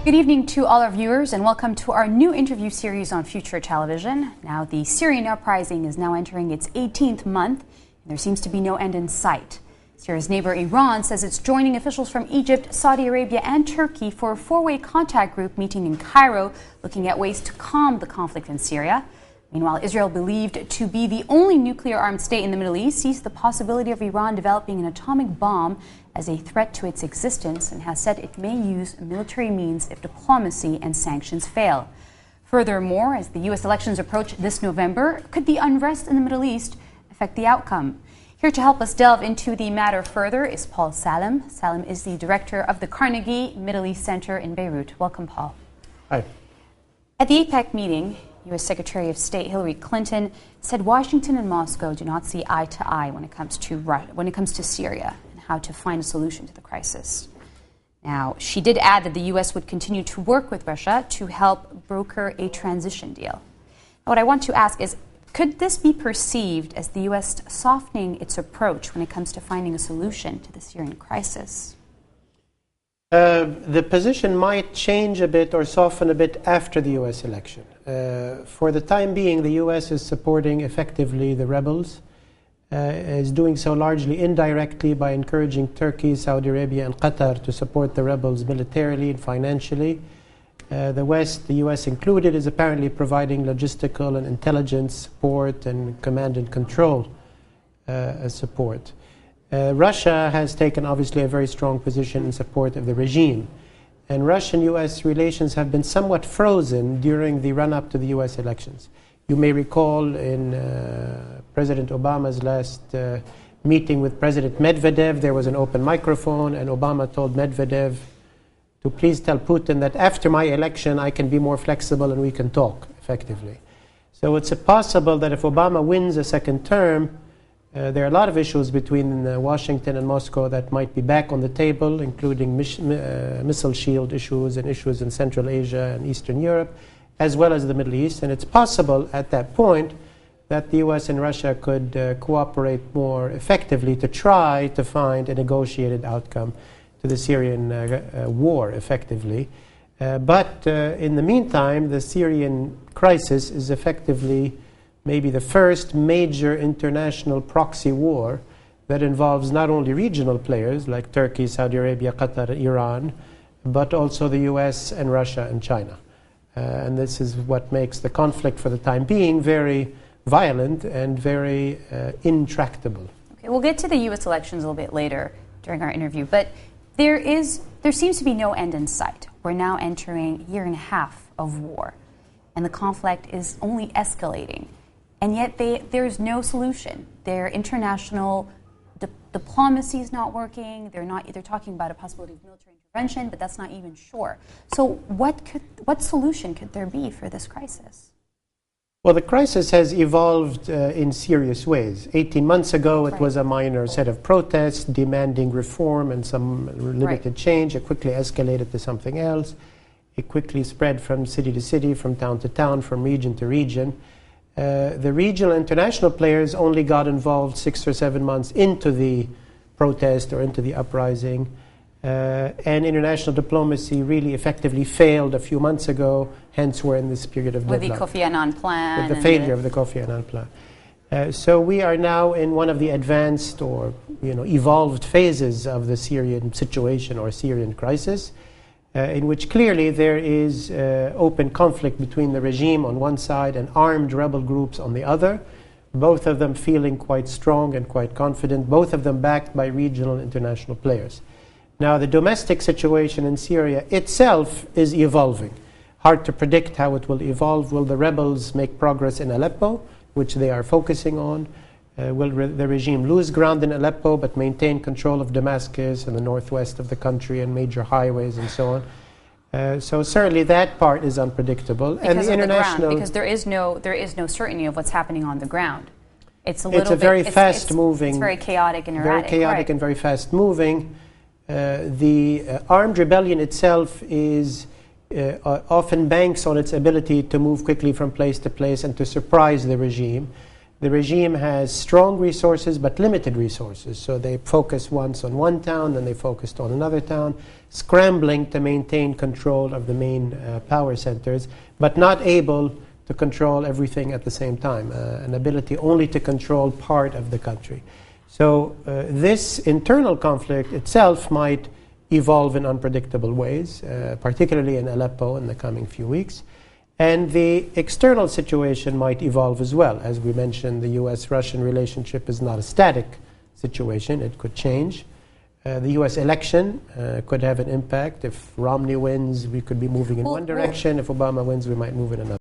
Good evening to all our viewers and welcome to our new interview series on Future Television. Now, the Syrian uprising is now entering its 18th month and there seems to be no end in sight. Syria's neighbor Iran says it's joining officials from Egypt, Saudi Arabia and Turkey for a four-way contact group meeting in Cairo looking at ways to calm the conflict in Syria. Meanwhile, Israel, believed to be the only nuclear-armed state in the Middle East, sees the possibility of Iran developing an atomic bomb as a threat to its existence and has said it may use military means if diplomacy and sanctions fail. Furthermore, as the U.S. elections approach this November, could the unrest in the Middle East affect the outcome? Here to help us delve into the matter further is Paul Salem. Salem is the director of the Carnegie Middle East Center in Beirut. Welcome, Paul. Hi. At the APEC meeting, U.S. Secretary of State Hillary Clinton said Washington and Moscow do not see eye to eye when it comes to Syria and how to find a solution to the crisis. Now, she did add that the U.S. would continue to work with Russia to help broker a transition deal. Now, what I want to ask is, could this be perceived as the U.S. softening its approach when it comes to finding a solution to the Syrian crisis? The position might change a bit or soften a bit after the U.S. election. For the time being, the U.S. is supporting effectively the rebels, is doing so largely indirectly by encouraging Turkey, Saudi Arabia and Qatar to support the rebels militarily and financially. The West, the U.S. included, is apparently providing logistical and intelligence support and command and control support. Russia has taken obviously a very strong position in support of the regime. And Russian-U.S. relations have been somewhat frozen during the run-up to the U.S. elections. You may recall in President Obama's last meeting with President Medvedev, there was an open microphone, and Obama told Medvedev to please tell Putin that after my election I can be more flexible and we can talk effectively. So it's possible that if Obama wins a second term, there are a lot of issues between Washington and Moscow that might be back on the table, including missile shield issues and issues in Central Asia and Eastern Europe, as well as the Middle East. And it's possible at that point that the U.S. and Russia could cooperate more effectively to try to find a negotiated outcome to the Syrian war effectively. But in the meantime, the Syrian crisis is effectively maybe the first major international proxy war that involves not only regional players like Turkey, Saudi Arabia, Qatar, Iran, but also the US and Russia and China. And this is what makes the conflict for the time being very violent and very intractable. Okay, we'll get to the US elections a little bit later during our interview, but there seems to be no end in sight. We're now entering a year and a half of war, and the conflict is only escalating. And yet there's no solution. Their international diplomacy is not working. They're talking about a possibility of military intervention, but that's not even sure. So what solution could there be for this crisis? Well, the crisis has evolved in serious ways. 18 months ago, it was a minor set of protests demanding reform and some limited change. It quickly escalated to something else. It quickly spread from city to city, from town to town, from region to region. The regional international players only got involved 6 or 7 months into the protest or into the uprising. And international diplomacy really effectively failed a few months ago, hence we're in this period of deadlock. With the Kofi Annan plan. With the failure of the Kofi Annan plan. So we are now in one of the advanced or evolved phases of the Syrian situation or Syrian crisis, in which clearly there is open conflict between the regime on one side and armed rebel groups on the other, both of them feeling quite strong and quite confident, both of them backed by regional international players. Now, the domestic situation in Syria itself is evolving. Hard to predict how it will evolve. Will the rebels make progress in Aleppo, which they are focusing on? Will the regime lose ground in Aleppo but maintain control of Damascus and the northwest of the country and major highways and so on? So certainly that part is unpredictable. Because and the international because there is no certainty of what's happening on the ground. It's very fast-moving. It's very chaotic and erratic. Very chaotic and very fast-moving. The armed rebellion itself is often banks on its ability to move quickly from place to place and to surprise the regime. The regime has strong resources but limited resources. So they focus once on one town, then they focused on another town, scrambling to maintain control of the main power centers, but not able to control everything at the same time, an ability only to control part of the country. So this internal conflict itself might evolve in unpredictable ways, particularly in Aleppo in the coming few weeks. And the external situation might evolve as well. As we mentioned, the US-Russian relationship is not a static situation. It could change. The US election could have an impact. If Romney wins, we could be moving in one direction. If Obama wins, we might move in another.